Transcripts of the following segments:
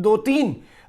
2-3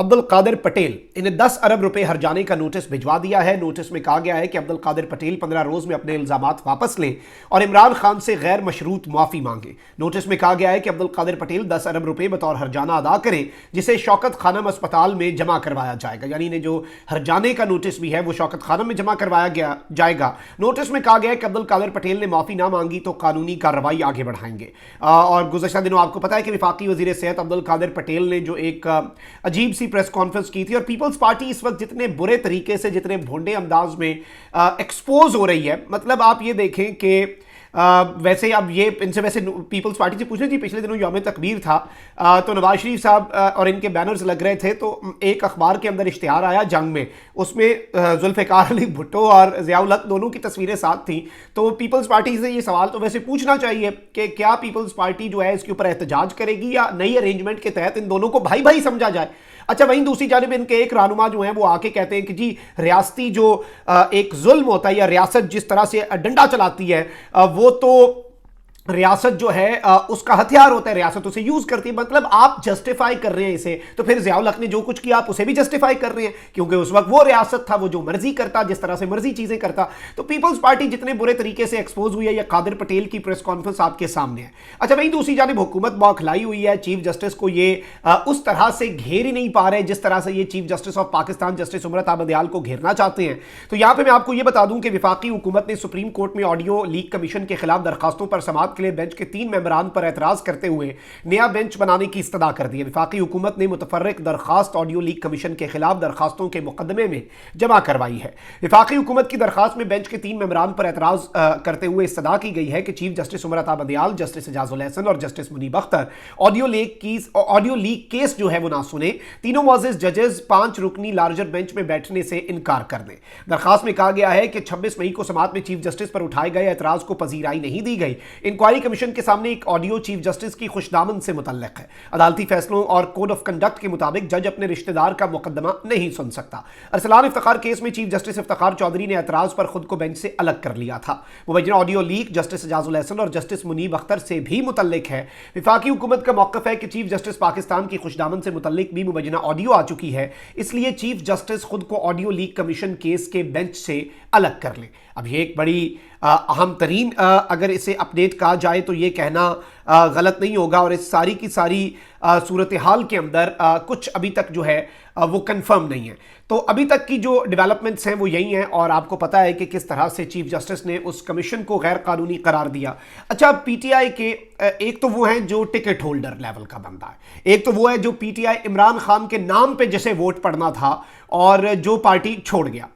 عبد القادر پٹیل انہیں 10 ارب روپے ہرجانے کا نوٹس بھجوا دیا ہے۔ نوٹس میں کہا گیا ہے کہ عبد القادر پٹیل 15 روز میں اپنے الزامات واپس لیں اور عمران خان سے غیر مشروط معافی مانگیں۔ نوٹس میں کہا گیا ہے کہ عبد القادر پٹیل 10 ارب روپے بطور ہرجانہ ادا کریں، جسے شوکت خانم اسپتال میں جمع کروایا جائے گا۔ یعنی انہیں جو ہرجانے کا نوٹس بھی ہے وہ شوکت خانم میں جمع کروایا جائے گا۔ نوٹس میں کہا گیا ہے کہ عبد القادر پٹیل نے معافی نہ مانگی تو قانونی کارروائی آگے بڑھائیں گے۔ اور گزشتہ دنوں آپ کو پتا ہے کہ وفاقی وزیر صحت عبد القادر پٹیل نے جو ایک عجیب سی پریس کانفرنس کی تھی، اور پیپلز پارٹی اس وقت جتنے برے طریقے سے، جتنے بھونڈے انداز میں ایکسپوز ہو رہی ہے، مطلب آپ یہ دیکھیں کہ ویسے اب یہ ان سے ویسے پیپلز پارٹی سے پوچھنا جی، پچھلے دنوں یوم تکبیر تھا تو نواز شریف صاحب اور ان کے بینرز لگ رہے تھے، تو ایک اخبار کے اندر اشتہار آیا جنگ میں، اس میں ذوالفقار علی بھٹو اور ضیاء الحق دونوں کی تصویریں ساتھ تھیں۔ تو پیپلز پارٹی سے یہ سوال تو ویسے پوچھنا چاہیے کہ کیا پیپلز پارٹی جو ہے اس کے اوپر احتجاج کرے گی یا نئی ارینجمنٹ کے تحت ان دونوں کو بھائی بھائی سمجھا جائے۔ اچھا، وہیں دوسری جانب ان کے ایک رہنما جو ہیں وہ آ کے کہتے ہیں کہ جی ریاستی جو ایک ظلم ہوتا ہے یا ریاست جس طرح سے ڈنڈا چلاتی ہے وہ تو ریاست جو ہے اس کا ہتھیار ہوتا ہے، ریاست اسے یوز کرتی ہے۔ مطلب آپ جسٹیفائی کر رہے ہیں اسے، تو پھر ضیاء الحق نے جو کچھ کیا آپ اسے بھی جسٹیفائی کر رہے ہیں، کیونکہ اس وقت وہ ریاست تھا، وہ جو مرضی کرتا، جس طرح سے مرضی چیزیں کرتا۔ تو پیپلز پارٹی جتنے برے طریقے سے ایکسپوز ہوئی ہے، یا قادر پٹیل کی پریس کانفرنس آپ کے سامنے ہے۔ اچھا، وہیں دوسری جانب حکومت بوکھلائی ہوئی ہے، چیف جسٹس کو یہ اس طرح سے گھیر ہی نہیں پا رہے جس طرح سے یہ chief justice of Pakistan justice عمرت آبدیال کو گھیرنا چاہتے ہیں۔ تو یہاں پہ میں آپ کو یہ بتا دوں کہ وفاقی حکومت نے سپریم کورٹ میں آڈیو لیک کمیشن کے خلاف درخواستوں پر سماعت کے لیے بینچ کے 3 ممبران پر اعتراض کرتے ہوئے نیا بینچ بنانے کی استدعا کر دی ہے۔ وفاقی حکومت نے متفرق درخواست آڈیو لیک کمیشن کے خلاف درخواستوں کے مقدمے میں جمع کروائی ہے۔ وفاقی حکومت کی درخواست میں بینچ کے 3 ممبران پر اعتراض کرتے ہوئے استدعا کی گئی ہے کہ چیف جسٹس عمرت آبدیال، جسٹس اعجاز الحسن اور جسٹس منیب اختر آڈیو لیک کیس جو ہے وہ نہ سنیں۔ تینوں معزز ججز 5 رکنی لارجر بینچ میں بیٹھنے سے انکار کر دیں۔ درخواست میں کہا گیا ہے کہ 26 مئی کو سماعت میں چیف جسٹس پر اٹھائے گئے اعتراض کو پذیرائی نہیں دی گئی۔ انکوائری کمیشن کے سامنے ایک آڈیو چیف جسٹس کی خوش دامن سے متعلق ہے۔ عدالتی فیصلوں اور کوڈ آف کنڈکٹ کے مطابق جج اپنے رشتہ دار کا مقدمہ نہیں سن سکتا۔ ارسلان افتخار کیس میں چیف جسٹس افتخار چودھری نے اعتراض پر خود کو بینچ سے الگ کر لیا تھا۔ مبینہ آڈیو لیک جسٹس اعجاز الحسن اور جسٹس منیب اختر سے بھی متعلق ہے۔ وفاقی حکومت کا موقف ہے کہ چیف جسٹس پاکستان کی خوش دامن سے متعلق بھی مبینہ آڈیو آ چکی ہے، اس لیے چیف جسٹس خود کو آڈیو لیک کمیشن کیس کے بینچ سے الگ کر لیں۔ اب یہ ایک بڑی اہم ترین اگر اسے اپڈیٹ کہا جائے تو یہ کہنا غلط نہیں ہوگا، اور اس ساری کی ساری صورتحال کے اندر کچھ ابھی تک جو ہے وہ کنفرم نہیں ہے۔ تو ابھی تک کی جو ڈیولپمنٹس ہیں وہ یہی ہیں، اور آپ کو پتہ ہے کہ کس طرح سے چیف جسٹس نے اس کمیشن کو غیر قانونی قرار دیا۔ اچھا، پی ٹی آئی کے ایک تو وہ ہیں جو ٹکٹ ہولڈر لیول کا بندہ ہے، ایک تو وہ ہے جو پی ٹی آئی عمران خان کے نام پہ جسے ووٹ پڑنا تھا اور جو پارٹی چھوڑ گیا۔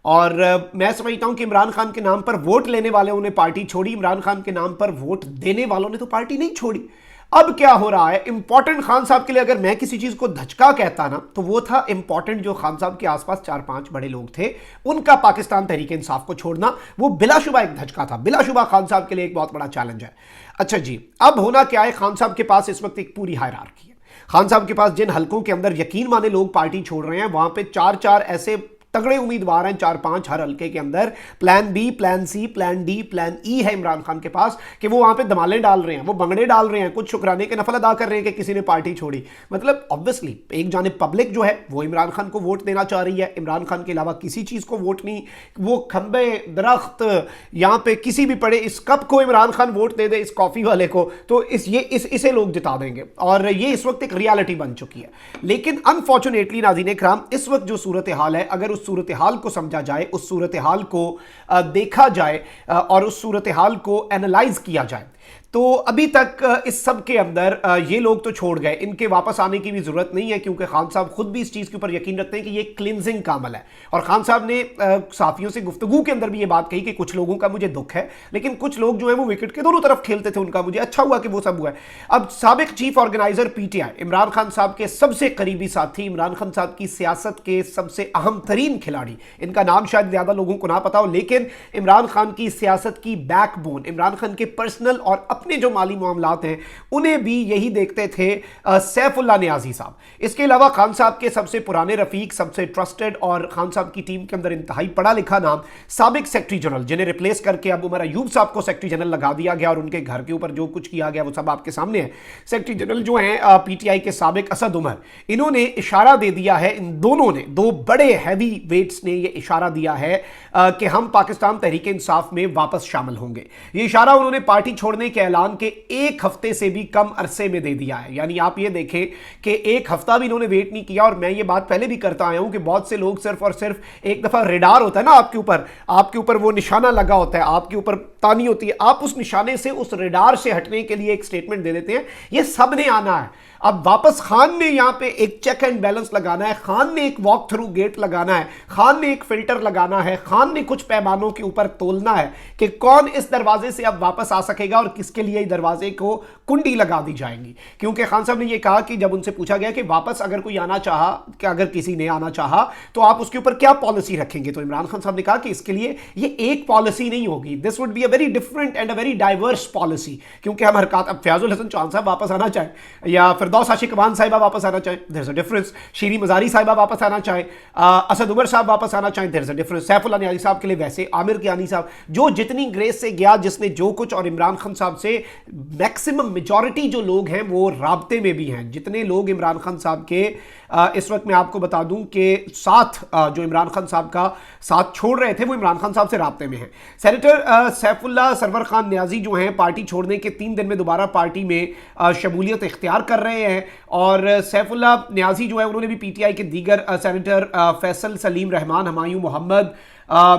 اور میں سمجھتا ہوں کہ عمران خان کے نام پر ووٹ لینے والوں نے پارٹی چھوڑی، عمران خان کے نام پر ووٹ دینے والوں نے تو پارٹی نہیں چھوڑی۔ اب کیا ہو رہا ہے، امپورٹنٹ خان صاحب کے لیے اگر میں کسی چیز کو دھچکا کہتا نا تو وہ تھا امپورٹنٹ جو خان صاحب کے آس پاس 4-5 بڑے لوگ تھے ان کا پاکستان تحریک انصاف کو چھوڑنا، وہ بلا شبہ ایک دھچکا تھا، بلا شبہ خان صاحب کے لیے ایک بہت بڑا چیلنج ہے۔ اچھا جی، اب ہونا کیا ہے، خان صاحب کے پاس اس وقت ایک پوری ہائرارکی ہے۔ خان صاحب کے پاس جن حلقوں کے اندر یقین مانے لوگ پارٹی چھوڑ رہے ہیں وہاں پہ 4 ایسے تگڑے امیدوار ہیں، 4-5 ہر حلقے کے اندر۔ Plan be, plan C, plan D, plan ای ہے عمران خان کے پاس کہ وہ وہاں پہ دمالے ڈال رہے ہیں، وہ بنگڑے ڈال رہے ہیں، کچھ شکرانے کے نفل ادا کر رہے ہیں کہ کسی نے پارٹی چھوڑی۔ مطلب obviously ایک جانب پبلک جو ہے وہ عمران خان کو ووٹ دینا چاہ رہی ہے، عمران خان کے علاوہ کسی چیز کو ووٹ نہیں، وہ کھمبے درخت یہاں پہ کسی بھی پڑے اس کپ کو عمران خان ووٹ دے دے، اس کافی والے کو، تو اسے لوگ جتا دیں گے، اور یہ اس وقت ایک ریالٹی بن چکی ہے۔ لیکن انفارچونیٹلی ناظرین کرام، اس وقت جو صورتحال ہے، اگر اس صورتحال کو سمجھا جائے، اس صورتحال کو دیکھا جائے اور اس صورتحال کو اینالائز کیا جائے، تو ابھی تک اس سب کے اندر یہ لوگ تو چھوڑ گئے، ان کے واپس آنے کی بھی ضرورت نہیں ہے، کیونکہ خان صاحب خود بھی اس چیز کے اوپر یقین رکھتے ہیں کہ یہ کلینزنگ کا عمل ہے۔ اور خان صاحب نے صحافیوں سے گفتگو کے اندر بھی یہ بات کہی کہ کچھ لوگوں کا مجھے دکھ ہے، لیکن کچھ لوگ جو ہیں وہ وکٹ کے دونوں طرف کھیلتے تھے، ان کا مجھے اچھا ہوا کہ وہ سب ہوا ہے۔ اب سابق chief organiser P T I, Imran Khan Sahab کے سب سے قریبی ساتھی، عمران خان صاحب کی سیاست کے سب سے اہم ترین کھلاڑی، ان کا نام شاید زیادہ لوگوں کو نہ پتا ہو، لیکن عمران خان کی سیاست کی بیک بون، عمران خان کے پرسنل اور اپنے جو مالی معاملات ہیں انہیں بھی یہی دیکھتے تھے سیف اللہ نیازی صاحب. اس کے علاوہ خان صاحب کے سب سے پرانے رفیق, سب سے ٹرسٹڈ اور خان صاحب کی ٹیم کے اندر انتہائی پڑھا لکھا نام سابق سیکٹری جنرل, جنہیں ریپلیس کر کے اب عمر ایوب صاحب کو سیکٹری جنرل لگا دیا گیا اور ان کے گھر کے اوپر جو کچھ کیا گیا وہ سب آپ کے سامنے ہے. سیکٹری جنرل جو ہیں پی ٹی آئی کے سابق اسد عمر, انہوں نے اشارہ دے دیا ہے, ان دونوں نے, دو بڑے ہیوی ویٹس نے یہ اشارہ دیا ہے کہ ہم پاکستان تحریک انصاف میں واپس شامل ہوں گے. یہ اشارہ انہوں نے پارٹی چھوڑنے کے اعلان کے ایک ہفتے سے بھی کم عرصے میں دے دیا ہے. یعنی آپ یہ دیکھیں کہ ایک ہفتہ بھی انہوں نے ویٹ نہیں کیا. اور میں یہ بات پہلے بھی کرتا آیا ہوں کہ بہت سے لوگ صرف اور صرف ایک دفعہ ریڈار ہوتا ہے نا آپ کے اوپر وہ نشانہ لگا ہوتا ہے, آپ کے اوپر تانی ہوتی ہے, آپ اس نشانے سے, اس ریڈار سے ہٹنے کے لیے ایک سٹیٹمنٹ دے دیتے ہیں. یہ سب نے آنا ہے. اب واپس خان نے یہاں پہ ایک چیک اینڈ بیلنس لگانا ہے, خان نے ایک واک تھرو گیٹ لگانا ہے, خان نے ایک فلٹر لگانا ہے, خان نے کچھ پیمانوں کے اوپر تولنا ہے کہ کون اس دروازے سے اب واپس آ سکے گا اور کس کے لیے دروازے کو کنڈی لگا دی جائیں گی. کیونکہ خان صاحب نے یہ کہا کہ جب ان سے پوچھا گیا کہ واپس اگر کوئی آنا چاہا, کہ اگر کسی نے آنا چاہا تو آپ اس کے اوپر کیا پالیسی رکھیں گے, تو عمران خان صاحب نے کہا کہ اس کے لیے یہ ایک پالیسی نہیں ہوگی, this would be a very different and a very diverse policy. کیونکہ ہم حرکات, اب فیاض الحسن چوہان صاحب واپس آنا چاہیں یا فردوس عاشق امان صاحب واپس آنا چاہیں, دیر از اے ڈفرنس. شیریں مزاری صاحبہ واپس آنا چاہیں, اسد عمر صاحب واپس آنا چاہیں, دیر از اے ڈفرنس. سیف اللہ نیازی صاحب کے لیے ویسے, عامر کیانی صاحب جو جتنی گریس سے گیا, جس نے جو کچھ, اور عمران خان صاحب سے میکسیمم میجورٹی جو لوگ ہیں وہ رابطے میں بھی ہیں. جتنے لوگ عمران خان صاحب کے اس وقت میں آپ کو بتا دوں کہ ساتھ جو عمران خان صاحب کا ساتھ چھوڑ رہے تھے وہ عمران خان صاحب سے رابطے میں ہیں. سینیٹر سیف اللہ سرور خان نیازی جو ہیں پارٹی چھوڑنے کے 3 دن میں دوبارہ پارٹی میں شمولیت اختیار کر رہے ہیں. اور سیف اللہ نیازی جو ہے انہوں نے بھی پی ٹی آئی کے دیگر senator Faisal Saleem Rehman, Humayun Mohammad,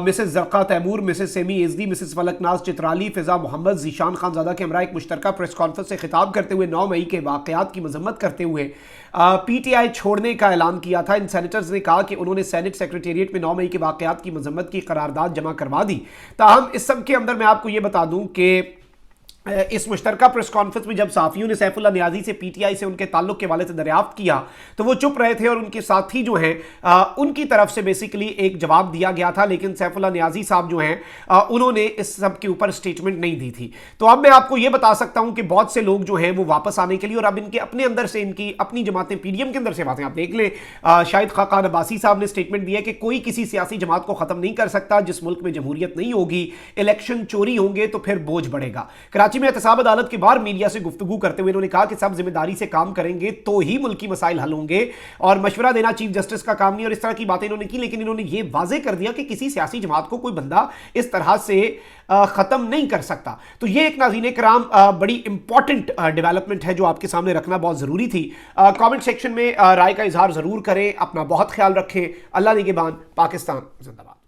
Mrs Zarqa Taimur, Mrs Seemi Ezdi, Mrs Falak Naz Chitrali, Fiza Mohammad, Zeeshan Khan زادہ کے ہمراہ ایک مشترکہ پریس کانفرنس سے خطاب کرتے ہوئے 9 مئی کے واقعات کی مذمت کرتے ہوئے پی ٹی آئی چھوڑنے کا اعلان کیا تھا. ان سینیٹرز نے کہا کہ انہوں نے سینٹ سیکریٹریٹ میں 9 مئی کے واقعات کی مذمت کی قرارداد جمع کروا دی. تاہم اس سب کے اندر میں آپ کو یہ بتا دوں کہ اس مشترکہ پریس کانفرنس میں جب صحافیوں نے سیف اللہ نیازی سے پی ٹی آئی سے ان کے تعلق کے حوالے سے دریافت کیا تو وہ چپ رہے تھے, اور ان کے ساتھی جو ہیں ان کی طرف سے بیسیکلی ایک جواب دیا گیا تھا, لیکن سیف اللہ نیازی صاحب جو ہیں انہوں نے اس سب کے اوپر سٹیٹمنٹ نہیں دی تھی. تو اب میں آپ کو یہ بتا سکتا ہوں کہ بہت سے لوگ جو ہیں وہ واپس آنے کے لیے, اور اب ان کے اپنے اندر سے, ان کی اپنی جماعتیں پی ڈی ایم کے اندر سے باتیں آپ دیکھ لیں. شاہد خاقان عباسی صاحب نے سٹیٹمنٹ دیا کہ کوئی کسی سیاسی جماعت کو ختم نہیں کر سکتا, جس ملک میں جمہوریت نہیں ہوگی, الیکشن چوری ہوں گے تو پھر بوجھ بڑھے گا. کراچی میں احتساب عدالت کے بعد میڈیا سے گفتگو کرتے ہوئے انہوں نے کہا کہ سب ذمہ داری سے کام کریں گے تو ہی ملکی مسائل حل ہوں گے, اور مشورہ دینا چیف جسٹس کا کام نہیں, اور اس طرح کی باتیں انہوں نے کی. لیکن انہوں نے یہ واضح کر دیا کہ کسی سیاسی جماعت کو کوئی بندہ اس طرح سے ختم نہیں کر سکتا. تو یہ ایک ناظرین کرام بڑی امپورٹنٹ ڈیولپمنٹ ہے جو آپ کے سامنے رکھنا بہت ضروری تھی. کامنٹ سیکشن میں رائے کا اظہار ضرور کریں, اپنا بہت خیال رکھیں. اللہ نگہبان. پاکستان زندہ باد.